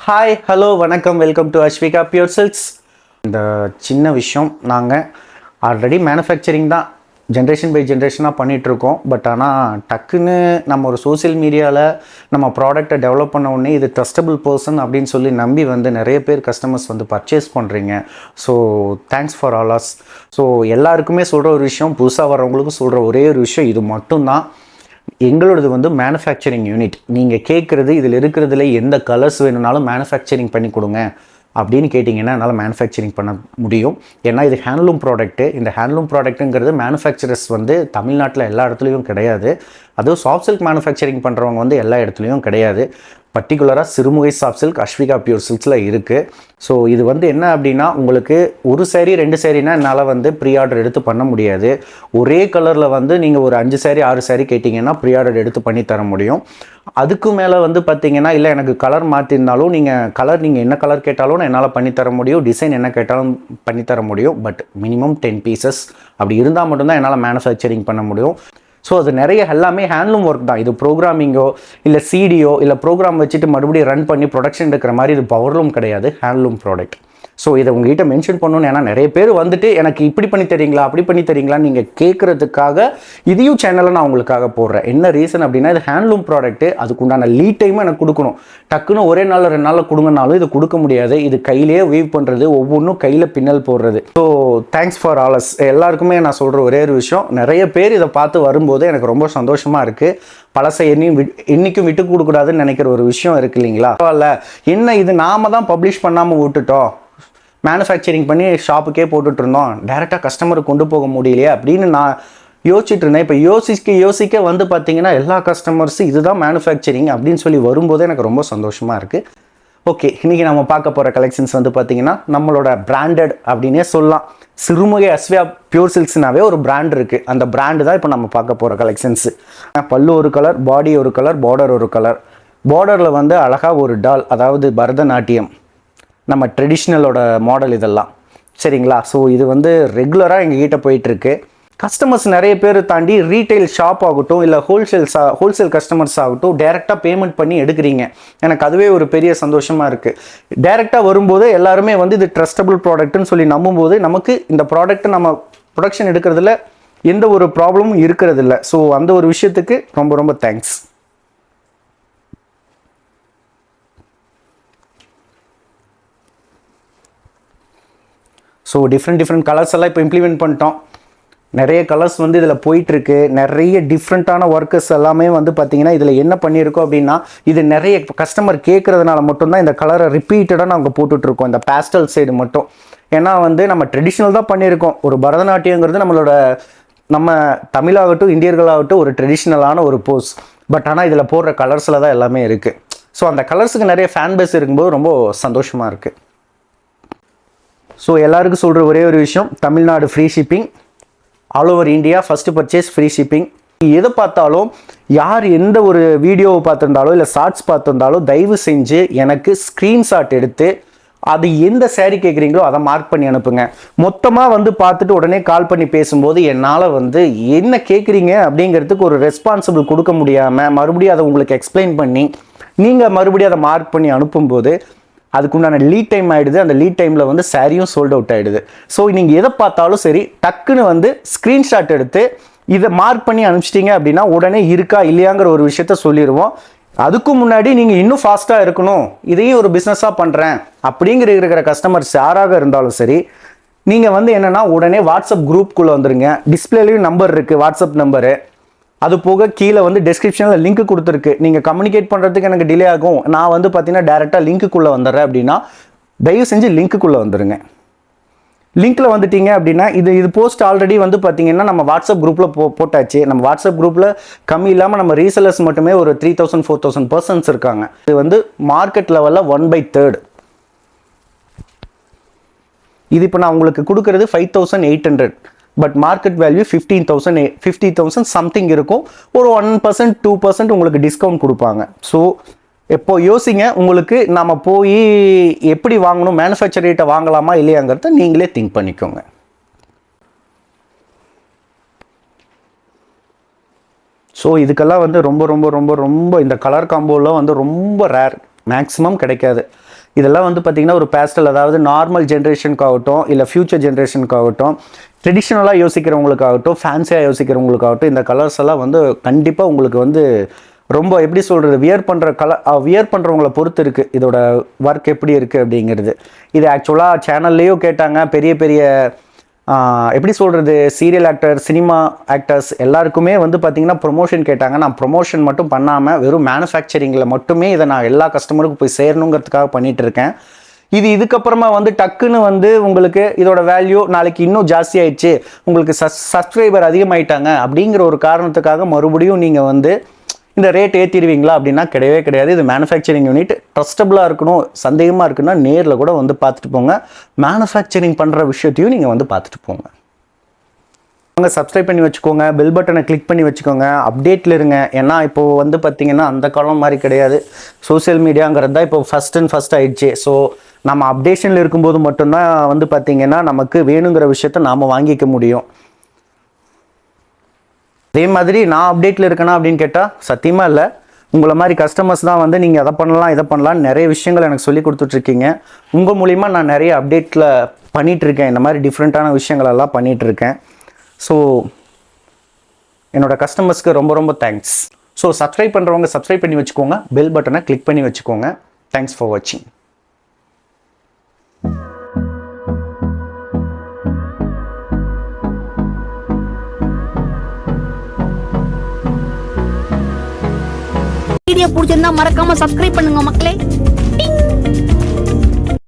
Hi hello வணக்கம் welcome to Aswika pure silks. இந்த சின்ன விஷயம் நாங்கள் ஆல்ரெடி மேனுஃபேக்சரிங் தான் ஜென்ரேஷன் பை ஜென்ரேஷனாக பண்ணிகிட்ருக்கோம். பட் ஆனால் டக்குன்னு நம்ம ஒரு சோசியல் மீடியாவில் நம்ம ப்ராடக்டை டெவலப் பண்ண உடனே இது ட்ரஸ்டபிள் பர்சன் அப்படின்னு சொல்லி நம்பி வந்து நிறைய பேர் கஸ்டமர்ஸ் வந்து பர்ச்சேஸ் பண்ணுறீங்க. So thanks for all us. So எல்லாருக்குமே சொல்கிற ஒரு விஷயம், புதுசாக வர்றவங்களுக்கும் சொல்கிற ஒரே ஒரு விஷயம் இது மட்டும்தான். எங்களோடது வந்து மேனுஃபேக்சரிங் யூனிட். நீங்கள் கேட்குறது இதில் இருக்கிறதுல எந்த கலர்ஸ் வேணும்னாலும் மேனுஃபேக்சரிங் பண்ணி கொடுங்க அப்படின்னு கேட்டிங்கன்னா என்னால் மேனுஃபேக்சரிங் பண்ண முடியும். ஏன்னா இது ஹேண்ட்லூம் ப்ராடக்ட்டு. இந்த ஹேண்ட்லூம் ப்ராடக்ட்டுங்கிறது மேனுஃபேக்சரர்ஸ் வந்து தமிழ்நாட்டில் எல்லா இடத்துலையும் கிடையாது. அதுவும் சாஃப்ட் சில்க் மேனுஃபேக்சரிங் பண்ணுறவங்க வந்து எல்லா இடத்துலையும் கிடையாது. பர்டிகுலராக Sirumugai soft silk Aswika pure சில்க்ஸில் இருக்குது. ஸோ இது வந்து என்ன அப்படின்னா, உங்களுக்கு ஒரு சாரீ 2 சாரீனா என்னால் வந்து ப்ரீ ஆர்டர் எடுத்து பண்ண முடியாது. ஒரே கலரில் வந்து நீங்கள் ஒரு 5 சாரீ 6 சாரீ கேட்டிங்கன்னா ப்ரீ ஆர்டர் எடுத்து பண்ணி தர முடியும். அதுக்கு மேலே வந்து பார்த்தீங்கன்னா, இல்லை எனக்கு கலர் மாற்றிருந்தாலும் நீங்கள் என்ன கலர் கேட்டாலும் என்னால் பண்ணித்தர முடியும். டிசைன் என்ன கேட்டாலும் பண்ணித்தர முடியும். பட் மினிமம் 10 பீசஸ் அப்படி இருந்தால் மட்டும்தான் என்னால் மேனுஃபேக்சரிங் பண்ண முடியும். ஸோ அது நிறைய எல்லாமே ஹேண்ட்லூம் ஒர்க் தான். இது ப்ரோக்ராமிங்கோ இல்லை சிடியோ இல்லை ப்ரோக்ராம் வச்சுட்டு மறுபடியும் ரன் பண்ணி ப்ரொடக்ஷன் எடுக்கிற மாதிரி இது பவர்லூம் கிடையாது, ஹேண்ட்லூம் ப்ராடக்ட். ஸோ இதை உங்ககிட்ட மென்ஷன் பண்ணணும்னு, ஏன்னா நிறைய பேர் வந்துட்டு எனக்கு இப்படி பண்ணி தரீங்களா அப்படி பண்ணி தரீங்களான்னு நீங்கள் கேட்குறதுக்காக இதையும் சேனலில் நான் உங்களுக்காக போடுறேன். என்ன ரீசன் அப்படின்னா, இது ஹேண்ட்லூம் ப்ராடக்ட்டு. அதுக்குண்டான லீட் டைமும் எனக்கு கொடுக்கணும். டக்குன்னு ஒரே நாள் 2 நாளில் கொடுங்கனாலும் இது கொடுக்க முடியாது. இது கையிலேயே வீவ் பண்ணுறது, ஒவ்வொன்றும் கையில் பின்னல் போடுறது. So thanks for all us. எல்லாருக்குமே நான் சொல்கிற ஒரே ஒரு விஷயம், நிறைய பேர் இதை பார்த்து வரும்போது எனக்கு ரொம்ப சந்தோஷமாக இருக்குது. பழசை என்னைக்கும் விட்டு கொடுக்கூடாதுன்னு நினைக்கிற ஒரு விஷயம் இருக்குது இல்லைங்களா? இல்லை என்ன இது நாம தான் பப்ளிஷ் பண்ணாமல் விட்டுட்டோம், மேனுஃபேக்சரிங் பண்ணி ஷாப்புக்கே போட்டுட்டு இருந்தோம், டைரெக்டாக கஸ்டமருக்கு கொண்டு போக முடியலையே அப்படின்னு நான் யோசிச்சுட்டு இருந்தேன். இப்போ யோசிக்க வந்து பார்த்தீங்கன்னா எல்லா கஸ்டமர்ஸும் இதுதான் மேனுஃபேக்சரிங் அப்படின்னு சொல்லி வரும்போது எனக்கு ரொம்ப சந்தோஷமாக இருக்குது. ஓகே, இன்றைக்கி நம்ம பார்க்க போகிற கலெக்ஷன்ஸ் வந்து பார்த்திங்கன்னா நம்மளோட பிராண்டட் அப்படின்னே சொல்லலாம். சிறுமுகை அஸ்விகா பியூர் சில்க்ஸ்னாவே ஒரு பிராண்ட் இருக்குது. அந்த பிராண்டு தான் இப்போ நம்ம பார்க்க போகிற கலெக்ஷன்ஸு. பல்லு ஒரு கலர், பாடி ஒரு கலர், பார்டர் ஒரு கலர். பார்டரில் வந்து அழகாக ஒரு டால், அதாவது பரதநாட்டியம், நம்ம ட்ரெடிஷ்னலோட மாடல் இதெல்லாம் சரிங்களா? ஸோ இது வந்து ரெகுலராக எங்ககிட்ட போயிட்டுருக்கு. கஸ்டமர்ஸ் நிறைய பேர் தாண்டி ரீட்டைல் ஷாப் ஆகட்டும் இல்லை ஹோல்சேல் கஸ்டமர்ஸ் ஆகட்டும் டைரெக்டாக பேமெண்ட் பண்ணி எடுக்கிறீங்க. எனக்கு அதுவே ஒரு பெரிய சந்தோஷமாக இருக்குது. டைரெக்டாக வரும்போது எல்லாருமே வந்து இது ட்ரஸ்டபிள் ப்ராடக்ட்னு சொல்லி நம்பும்போது நமக்கு இந்த ப்ராடக்ட்டை நம்ம ப்ரொடக்ஷன் எடுக்கிறதுல எந்த ஒரு ப்ராப்ளமும் இருக்கிறதில்ல. ஸோ அந்த ஒரு விஷயத்துக்கு ரொம்ப ரொம்ப தேங்க்ஸ். ஸோ டிஃப்ரெண்ட் கலர்ஸ் எல்லாம் இப்போ இம்ப்ளிமெண்ட் பண்ணிட்டோம். நிறைய கலர்ஸ் வந்து இதில் போயிட்டுருக்கு. நிறைய டிஃப்ரெண்ட்டான ஒர்க்கர்ஸ் எல்லாமே வந்து பார்த்திங்கன்னா இதில் என்ன பண்ணியிருக்கோம் அப்படின்னா, இது நிறைய கஸ்டமர் கேட்குறதுனால மட்டும்தான் இந்த கலரை ரிப்பீட்டடாக நாங்கள் போட்டுட்ருக்கோம், இந்த பேஸ்டல் சைடு மட்டும். ஏன்னா வந்து நம்ம ட்ரெடிஷ்னல் தான் பண்ணியிருக்கோம். ஒரு பரதநாட்டியங்கிறது நம்ம தமிழாகட்டும் இந்தியர்களாகட்டும் ஒரு ட்ரெடிஷ்னலான ஒரு போஸ். பட் ஆனால் இதில் போடுற கலர்ஸில் தான் எல்லாமே இருக்குது. ஸோ அந்த கலர்ஸுக்கு நிறைய ஃபேன் பேஸ் இருக்கும்போது ரொம்ப சந்தோஷமாக இருக்குது. ஸோ எல்லாருக்கும் சொல்கிற ஒரே ஒரு விஷயம், Tamil Nadu free shipping, all over India first purchase free shipping. எதை பார்த்தாலும் யார் எந்த ஒரு வீடியோவை பார்த்துருந்தாலோ இல்லை ஷார்ட்ஸ் பார்த்துருந்தாலோ தயவு செஞ்சு எனக்கு ஸ்க்ரீன்ஷாட் எடுத்து அது எந்த சேரீ கேட்குறீங்களோ அதை மார்க் பண்ணி அனுப்புங்க. மொத்தமாக வந்து பார்த்துட்டு உடனே கால் பண்ணி பேசும்போது என்னால் வந்து என்ன கேட்குறீங்க அப்படிங்கிறதுக்கு ஒரு ரெஸ்பான்சிபிள் கொடுக்க முடியாமல் மறுபடியும் அதை உங்களுக்கு எக்ஸ்பிளைன் பண்ணி நீங்கள் மறுபடியும் அதை மார்க் பண்ணி அனுப்பும்போது அதுக்குண்டான லீட் டைம் ஆகிடுது. அந்த லீட் டைமில் வந்து சாரியும் சோல்ட் அவுட் ஆகிடுது. ஸோ நீங்கள் எதை பார்த்தாலும் சரி டக்குன்னு வந்து ஸ்க்ரீன்ஷாட் எடுத்து இதை மார்க் பண்ணி அனுப்பிச்சிட்டிங்க அப்படின்னா உடனே இருக்கா இல்லையாங்கிற ஒரு விஷயத்த சொல்லிடுவோம். அதுக்கும் முன்னாடி நீங்கள் இன்னும் ஃபாஸ்ட்டாக இருக்கணும், இதையும் ஒரு பிஸ்னஸாக பண்ணுறேன் இருக்கிற கஸ்டமர்ஸ் யாராக இருந்தாலும் சரி, நீங்கள் வந்து என்னென்னா உடனே வாட்ஸ்அப் குரூப்புக்குள்ளே வந்துடுங்க. டிஸ்பிளேலையும் நம்பர் இருக்குது, வாட்ஸ்அப் நம்பரு. அது போக கீழே வந்து டெஸ்கிரிப்ஷனில் லிங்க் கொடுத்துருக்கு. நீங்கள் கம்யூனிகேட் பண்ணுறதுக்கு எனக்கு டிலே ஆகும், நான் வந்து பார்த்தீங்கன்னா டேரெக்டாக லிங்க்குள்ளே வந்துடுறேன் அப்படின்னா தயவு செஞ்சு லிங்க்குள்ளே வந்துடுங்க. லிங்க்கில் வந்துட்டீங்க அப்படின்னா இது போஸ்ட் ஆல்ரெடி வந்து பார்த்தீங்கன்னா நம்ம வாட்ஸ்அப் குரூப்பில் போட்டாச்சு. நம்ம வாட்ஸ்அப் குரூப்பில் கம்மி இல்லாமல் நம்ம ரீசெல்லர்ஸ் மட்டுமே ஒரு 3000 4000 பர்சன்ஸ் இருக்காங்க. இது வந்து மார்க்கெட் லெவலில் 1/3. இது இப்போ நான் உங்களுக்கு கொடுக்குறது 5800. பட் மார்க்கெட் வேல்யூ 50,000 சம்திங் இருக்கும். ஒரு 1% 2% உங்களுக்கு டிஸ்கவுண்ட் கொடுப்பாங்க. ஸோ எப்போ யோசிங்க, உங்களுக்கு நம்ம போய் எப்படி வாங்கணும், மேனுஃபேக்சர் ரேட்டை வாங்கலாமா இல்லையாங்கிறத நீங்களே திங்க் பண்ணிக்கோங்க. ஸோ இதுக்கெல்லாம் வந்து ரொம்ப ரொம்ப ரொம்ப ரொம்ப இந்த கலர் காம்போலாம் வந்து ரொம்ப ரேர், மேக்ஸிமம் கிடைக்காது. இதெல்லாம் வந்து பார்த்திங்கன்னா ஒரு பேஸ்டல், அதாவது நார்மல் ஜென்ரேஷனுக்காகட்டும் இல்லை ஃப்யூச்சர் ஜென்ரேஷனுக்காகட்டும், ட்ரெடிஷ்னலாக யோசிக்கிறவங்களுக்காகட்டும், ஃபேன்சியாக யோசிக்கிறவங்களுக்காகட்டும், இந்த கலர்ஸ் எல்லாம் வந்து கண்டிப்பாக உங்களுக்கு வந்து ரொம்ப எப்படி சொல்கிறது, வியர் பண்ணுறவங்கள பொறுத்து இருக்குது இதோட ஒர்க் எப்படி இருக்குது அப்படிங்கிறது. இது ஆக்சுவலாக சேனல்லையும் கேட்டாங்க, பெரிய பெரிய எப்படி சொல்கிறது, சீரியல் ஆக்டர், சினிமா ஆக்டர்ஸ் எல்லாருக்குமே வந்து பார்த்திங்கன்னா ப்ரொமோஷன் கேட்டாங்க. நான் ப்ரொமோஷன் மட்டும் பண்ணாமல் வெறும் மேனுஃபேக்சரிங்கில் மட்டுமே இதை நான் எல்லா கஸ்டமருக்கும் போய் சேரணுங்கிறதுக்காக பண்ணிகிட்டு இருக்கேன். இதுக்கப்புறமா வந்து டக்குன்னு வந்து உங்களுக்கு இதோட வேல்யூ நாளைக்கு இன்னும் ஜாஸ்தி ஆயிடுச்சு, உங்களுக்கு சப்ஸ்கிரைபர் அதிகமாயிட்டாங்க அப்படிங்கிற ஒரு காரணத்துக்காக மறுபடியும் நீங்கள் வந்து இந்த ரேட் ஏற்றிடுவீங்களா அப்படின்னா கிடையவே கிடையாது. இது மேனுஃபேக்சரிங் யூனிட், ட்ரஸ்டபுளாக இருக்கணும். சந்தேகமாக இருக்குன்னா நேரில் கூட வந்து பார்த்துட்டு போங்க. மேனுஃபேக்சரிங் பண்ணுற விஷயத்தையும் நீங்கள் வந்து பார்த்துட்டு போங்க. அவங்க சப்ஸ்கிரைப் பண்ணி வச்சுக்கோங்க, பெல் பட்டனை கிளிக் பண்ணி வச்சுக்கோங்க, அப்டேட்டில் இருங்க. ஏன்னா இப்போது வந்து பார்த்திங்கன்னா அந்த காலம் மாதிரி கிடையாது, சோசியல் மீடியாங்கிறது தான் இப்போ ஃபஸ்ட் ஆயிடுச்சு. ஸோ நம்ம அப்டேஷனில் இருக்கும்போது மட்டும்தான் வந்து பார்த்திங்கன்னா நமக்கு வேணுங்கிற விஷயத்த நாம் வாங்கிக்க முடியும். அதே மாதிரி நான் அப்டேட்டில் இருக்கேனா அப்படின்னு கேட்டால் சத்தியமாக இல்லை. உங்களை மாதிரி கஸ்டமர்ஸ் தான் வந்து நீங்கள் அதை பண்ணலாம் இதை பண்ணலான்னு நிறைய விஷயங்கள் எனக்கு சொல்லி கொடுத்துட்ருக்கீங்க. உங்கள் மூலிமா நான் நிறைய அப்டேட்டில் பண்ணிகிட்ருக்கேன், இந்த மாதிரி டிஃப்ரெண்ட்டான விஷயங்களெல்லாம் பண்ணிகிட்ருக்கேன். ஸோ என்னோடய கஸ்டமர்ஸ்க்கு ரொம்ப ரொம்ப தேங்க்ஸ். ஸோ சப்ஸ்கிரைப் பண்ணுறவங்க சப்ஸ்கிரைப் பண்ணி வச்சுக்கோங்க, பெல் பட்டனை கிளிக் பண்ணி வச்சுக்கோங்க. தேங்க்ஸ் ஃபார் வாட்சிங். வீடியோ பிடிச்சிருந்தா மறக்காம சப்ஸ்கிரைப் பண்ணுங்க மக்களே.